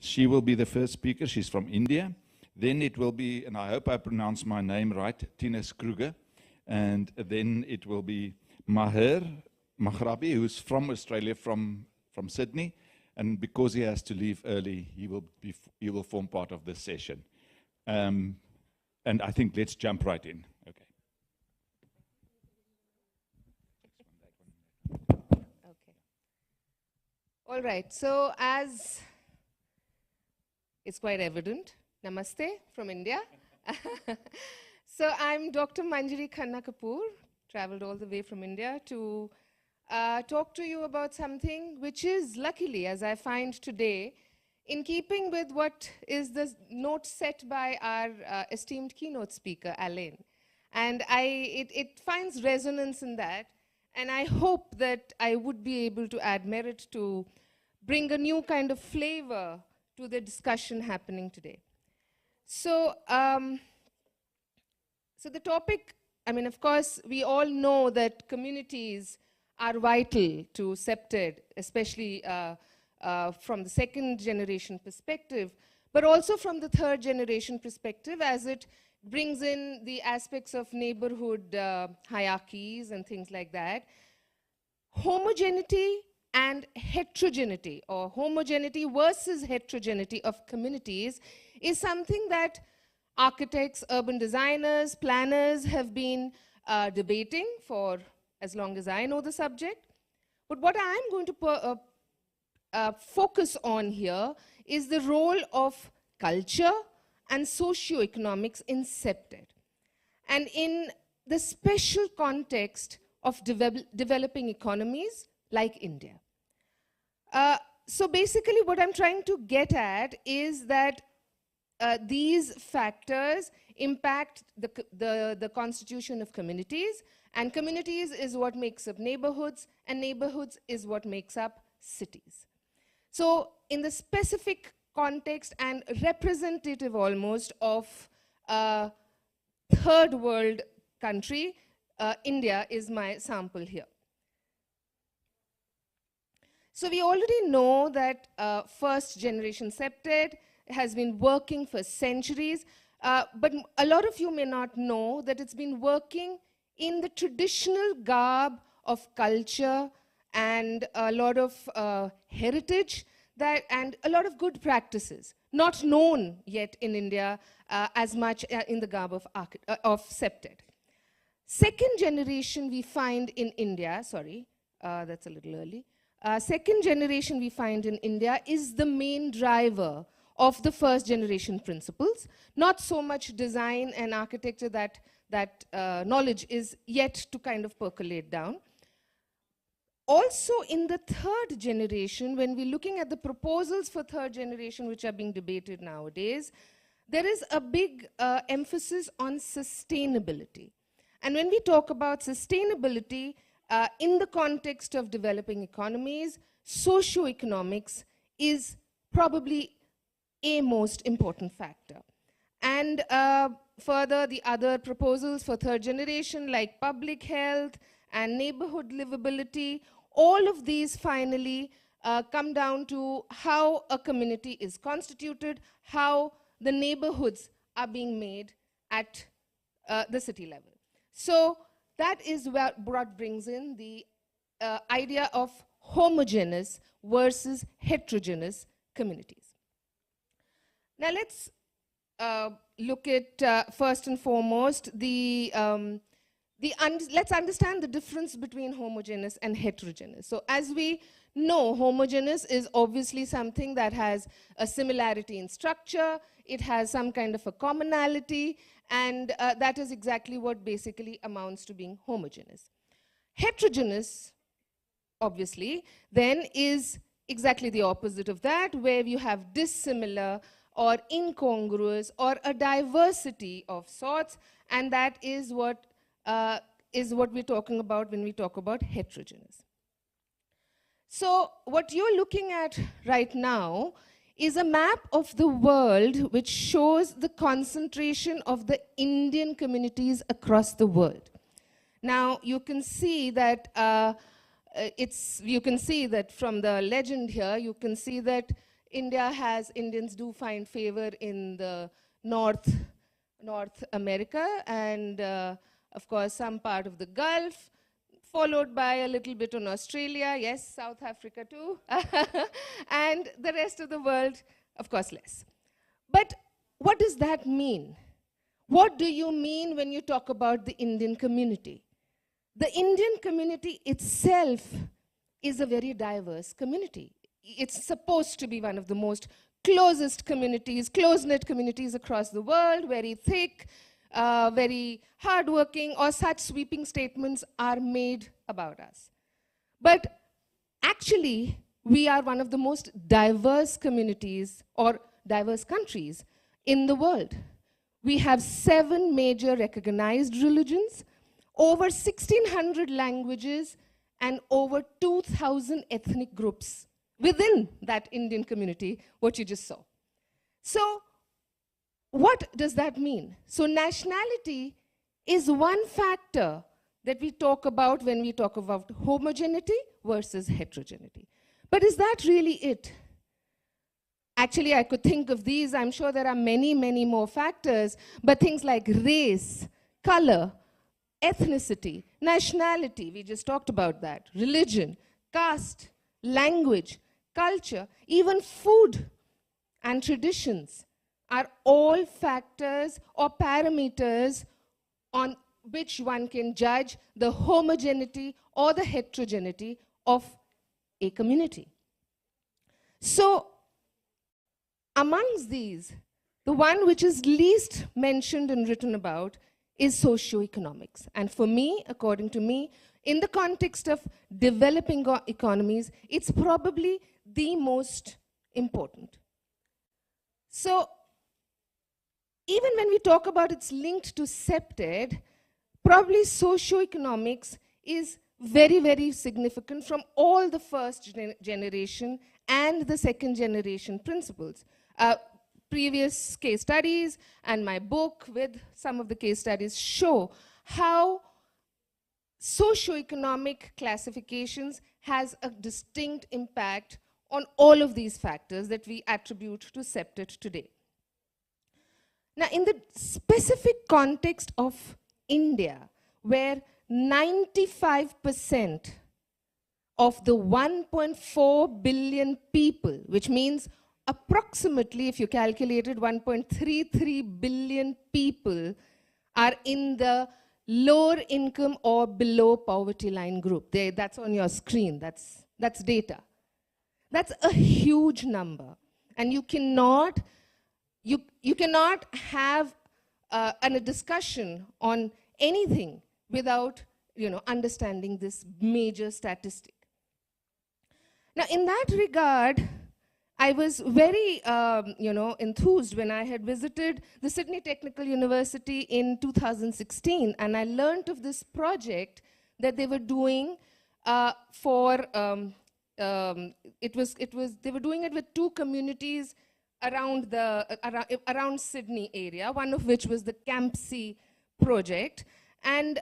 She will be the first speaker. She's from India. Then it will be, and I hope I pronounce my name right, Tinus Kruger. And then it will be Maher Maghrabi, who's from Australia, from Sydney. And because he has to leave early, he will form part of this session. And I think let's jump right in. Okay. Okay. All right. So as it's quite evident, Namaste from India. So I'm Dr. Manjari Kapoor, traveled all the way from India to talk to you about something which is, luckily, as I find today, in keeping with what is the note set by our esteemed keynote speaker, Alain. And it finds resonance in that, and I hope that I would be able to add merit to bring a new kind of flavor to the discussion happening today. So, so the topic, I mean, of course, we all know that communities are vital to Cpted, especially from the second generation perspective, but also from the third generation perspective, as it brings in the aspects of neighborhood hierarchies and things like that. Homogeneity and heterogeneity, or homogeneity versus heterogeneity of communities, is something that architects, urban designers, planners have been debating for as long as I know the subject. But what I'm going to focus on here is the role of culture and socioeconomics in Cpted, and in the special context of developing economies like India. So basically what I'm trying to get at is that these factors impact the constitution of communities, and communities is what makes up neighborhoods, and neighborhoods is what makes up cities. So in the specific context and representative almost of a third world country, India is my sample here. So we already know that first generation Cpted has been working for centuries, but a lot of you may not know that it's been working in the traditional garb of culture and a lot of heritage and a lot of good practices, not known yet in India as much in the garb of Cpted. Second generation we find in India, sorry, that's a little early. Second generation we find in India is the main driver of the first generation principles, not so much design and architecture that knowledge is yet to kind of percolate down. Also in the third generation, when we're looking at the proposals for third generation which are being debated nowadays, there is a big emphasis on sustainability. And when we talk about sustainability in the context of developing economies, socioeconomics is probably a most important factor. And further, the other proposals for third generation like public health and neighborhood livability, all of these finally come down to how a community is constituted, how the neighborhoods are being made at the city level. So that is what brings in the idea of homogeneous versus heterogeneous communities. Now let's look at first and foremost let's understand the difference between homogeneous and heterogeneous. So as we know, homogeneous is obviously something that has a similarity in structure, it has some kind of a commonality, and that is exactly what basically amounts to being homogeneous. Heterogeneous, obviously, then is exactly the opposite of that, where you have dissimilar or incongruous or a diversity of sorts, and that is what we're talking about when we talk about heterogeneous. So what you're looking at right now is a map of the world which shows the concentration of the Indian communities across the world. Now you can see that you can see that from the legend here, you can see that Indians do find favor in the North America and of course some part of the Gulf, followed by a little bit on Australia, yes, South Africa too, and the rest of the world, of course, less. But what does that mean? What do you mean when you talk about the Indian community? The Indian community itself is a very diverse community. It's supposed to be one of the most closest communities, close-knit communities across the world, very thick, very hardworking, or such sweeping statements are made about us. But actually, we are one of the most diverse communities or diverse countries in the world. We have 7 major recognized religions, over 1,600 languages, and over 2,000 ethnic groups within that Indian community, what you just saw. So, what does that mean? So, nationality is one factor that we talk about when we talk about homogeneity versus heterogeneity. But is that really it? Actually, I could think of these. I'm sure there are many, many more factors, but things like race, color, ethnicity, nationality, we just talked about that, religion, caste, language, culture, even food and traditions are all factors or parameters on which one can judge the homogeneity or the heterogeneity of a community. So, amongst these, the one which is least mentioned and written about is socioeconomics. And for me, according to me, in the context of developing economies, it's probably the most important. So, even when we talk about it's linked to Cpted, probably socioeconomics is very, very significant from all the first generation and the second generation principles. Previous case studies and my book with some of the case studies show how socioeconomic classifications has a distinct impact on all of these factors that we attribute to Cpted today. Now, in the specific context of India, where 95% of the 1.4 billion people, which means approximately, if you calculated 1.33 billion people are in the lower income or below poverty line group. That's on your screen, that's data. That's a huge number. And you cannot have a discussion on anything without understanding this major statistic. Now, in that regard, I was very enthused when I had visited the Sydney Technical University in 2016, and I learned of this project that they were doing they were doing it with 2 communities around Sydney area, one of which was the Campsie project. And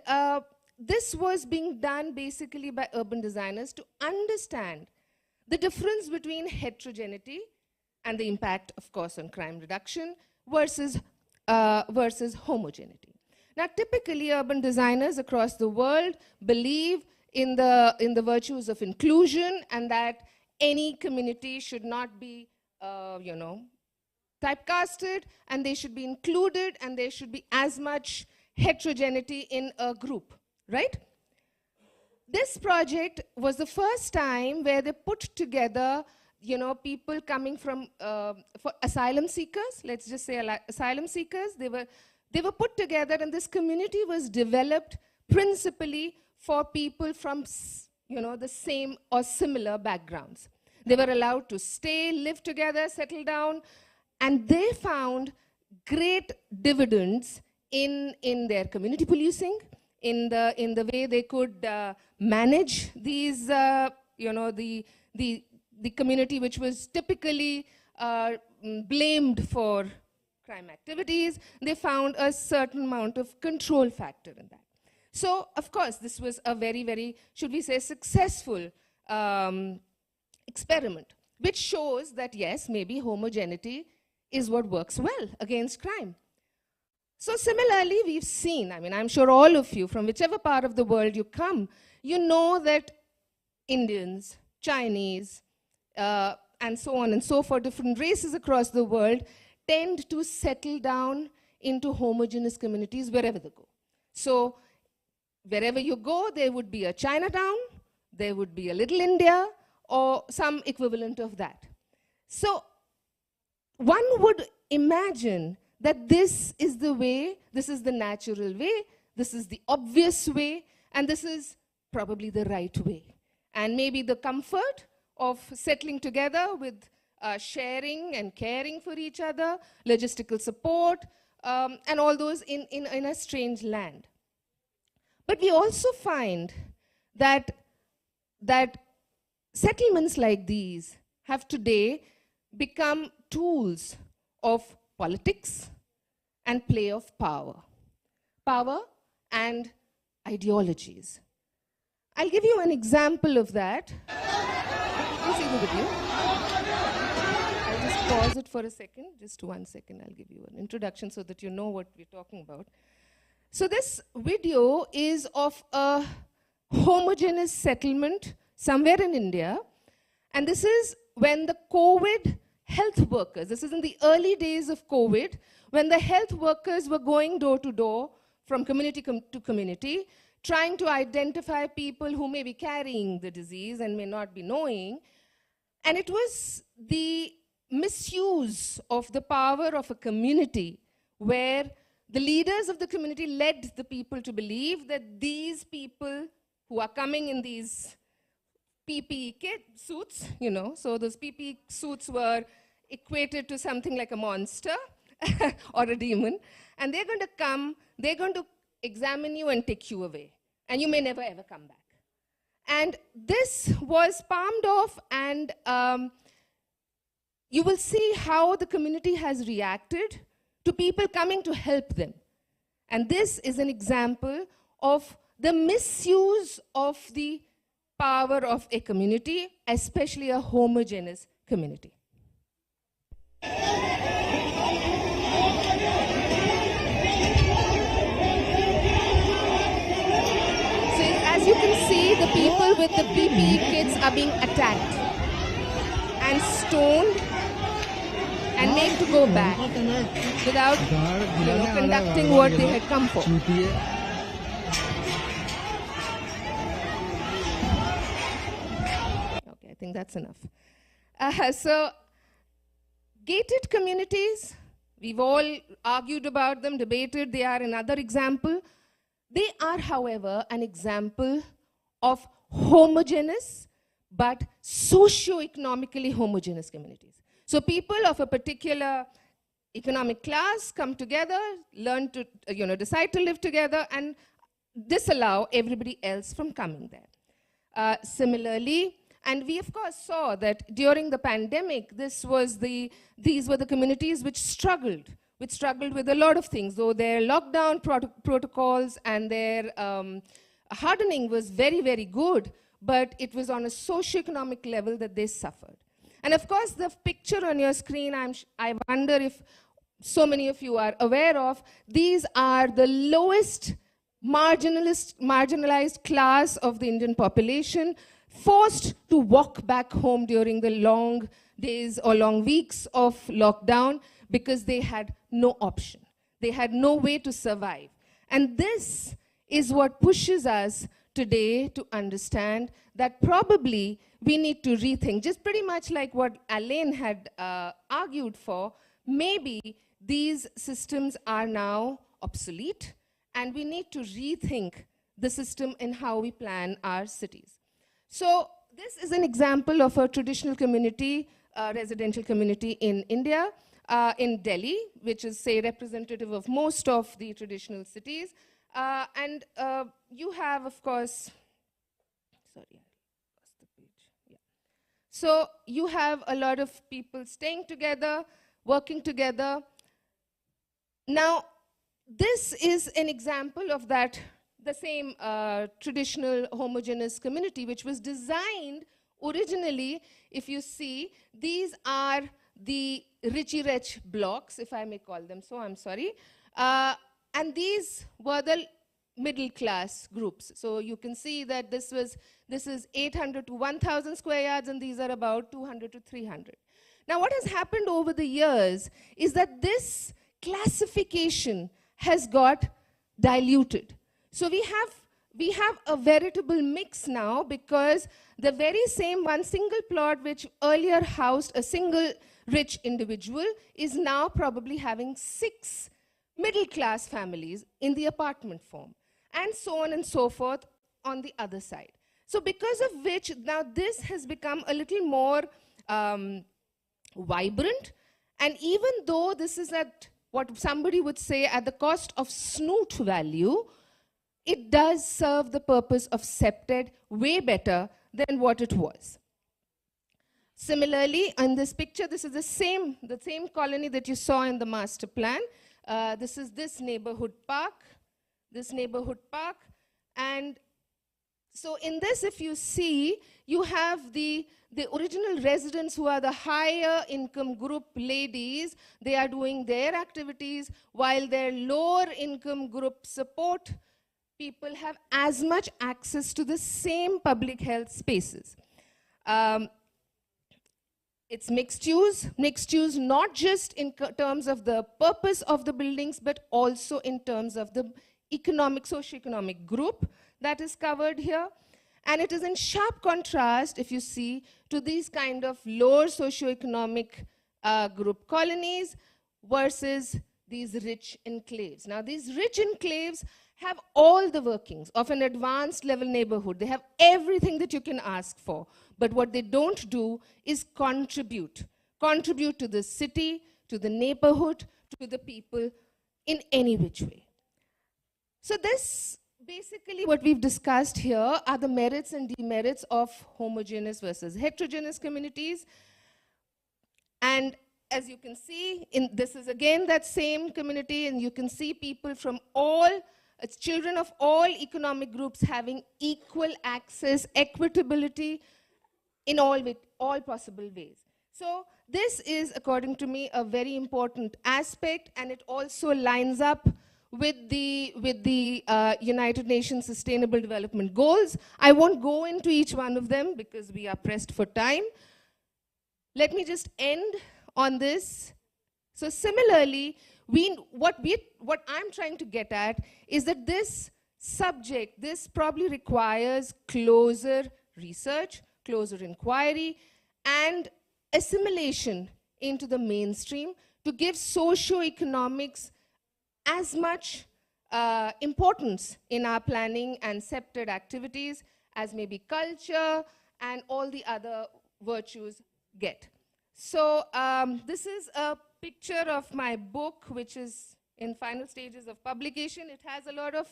this was being done basically by urban designers to understand the difference between heterogeneity and the impact, of course, on crime reduction versus homogeneity. Now, typically, urban designers across the world believe in the virtues of inclusion and that any community should not be, typecasted, and they should be included, and there should be as much heterogeneity in a group, right? This project was the first time where they put together, people coming from for asylum seekers. Let's just say asylum seekers. They were put together, and this community was developed principally for people from, the same or similar backgrounds. They were allowed to stay, live together, settle down, and they found great dividends in their community policing, in the way they could manage these, the community which was typically blamed for crime activities. They found a certain amount of control factor in that. So, of course, this was a very, very, should we say, successful experiment. which shows that yes, maybe homogeneity is what works well against crime. So similarly, we've seen, I mean, I'm sure all of you, from whichever part of the world you come, you know that Indians, Chinese, and so on and so forth, different races across the world tend to settle down into homogeneous communities wherever they go. So wherever you go, there would be a Chinatown, there would be a Little India, or some equivalent of that. So one would imagine that this is the way, this is the natural way, this is the obvious way, and this is probably the right way. And maybe the comfort of settling together with sharing and caring for each other, logistical support, and all those in a strange land. But we also find that settlements like these have today become tools of politics and play of power. Power and ideologies. I'll give you an example of that. I'll see the video. I'll just pause it for a second. Just 1 second, I'll give you an introduction so that you know what we're talking about. So this video is of a homogeneous settlement somewhere in India. And this is when the COVID health workers, this is in the early days of COVID, when the health workers were going door to door from community to community, trying to identify people who may be carrying the disease and may not be knowing. And it was the misuse of the power of a community where the leaders of the community led the people to believe that these people who are coming in these PPE kit suits, you know, so those PPE suits were equated to something like a monster or a demon, and they're going to come, they're going to examine you and take you away, and you may never ever come back. And this was palmed off, and you will see how the community has reacted to people coming to help them. And this is an example of the misuse of the power of a community, especially a homogeneous community. So as you can see, the people with the PPE kits are being attacked and stoned and made to go back without, conducting what they had come for. Okay, I think that's enough. So, gated communities, we've all argued about them, debated, they are another example. They are, however, an example of homogeneous but socio-economically homogeneous communities. So people of a particular economic class come together, learn to, decide to live together and disallow everybody else from coming there. Similarly, and we of course saw that during the pandemic, these were the communities which struggled with a lot of things, though their lockdown protocols and their hardening was very, very good, but it was on a socio-economic level that they suffered. And of course, the picture on your screen, I wonder if so many of you are aware of, these are the lowest marginalized class of the Indian population, forced to walk back home during the long days or long weeks of lockdown because they had no option. They had no way to survive. And this is what pushes us today to understand that probably we need to rethink, just pretty much like what Alain had argued for, maybe these systems are now obsolete and we need to rethink the system in how we plan our cities. So this is an example of a traditional community, residential community in India, in Delhi, which is, say, representative of most of the traditional cities. And you have, of course, sorry, I lost the page. Yeah. So you have a lot of people staying together, working together. Now, this is an example of that, the same traditional homogeneous community, which was designed Originally, if you see, these are the Richie-Rich blocks, if I may call them so, I'm sorry. And these were the middle class groups. So you can see that this is 800 to 1,000 square yards, and these are about 200 to 300. Now, what has happened over the years is that this classification has got diluted. So we have a veritable mix now, because the very same one single plot which earlier housed a single rich individual is now probably having 6 middle class families in the apartment form, and so on and so forth on the other side. So because of which now this has become a little more vibrant, and even though this is at what somebody would say at the cost of snoot value, it does serve the purpose of Cpted way better than what it was. Similarly, in this picture, this is the same colony that you saw in the master plan. This is this neighborhood park, and so in this, if you see, you have the original residents who are the higher income group ladies. They are doing their activities, while their lower income group support people have as much access to the same public health spaces. It's mixed use not just in terms of the purpose of the buildings, but also in terms of the socioeconomic group that is covered here. And it is in sharp contrast, if you see, to these kind of lower socioeconomic group colonies versus these rich enclaves. Now, these rich enclaves have all the workings of an advanced level neighborhood. They have everything that you can ask for. But what they don't do is contribute to the city, to the neighborhood, to the people in any which way. So this, basically what we've discussed here are the merits and demerits of homogeneous versus heterogeneous communities. And as you can see, this is again that same community, and you can see people from it's children of all economic groups having equal access, equitability in all possible ways. So this is, according to me, a very important aspect, and it also lines up with the United Nations Sustainable Development Goals. I won't go into each one of them because we are pressed for time. Let me just end on this. So similarly, what I'm trying to get at is that this subject, this probably requires closer research, closer inquiry, and assimilation into the mainstream to give socioeconomics as much importance in our planning and Cpted activities as maybe culture and all the other virtues get. So this is a picture of my book, which is in final stages of publication. It has a lot of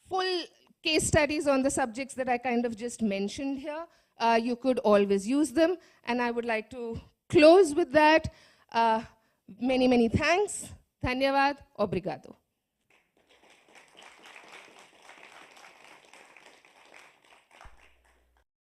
full case studies on the subjects that I kind of just mentioned here. You could always use them, and I would like to close with that. Many, many thanks. Dhanyavad. Obrigado.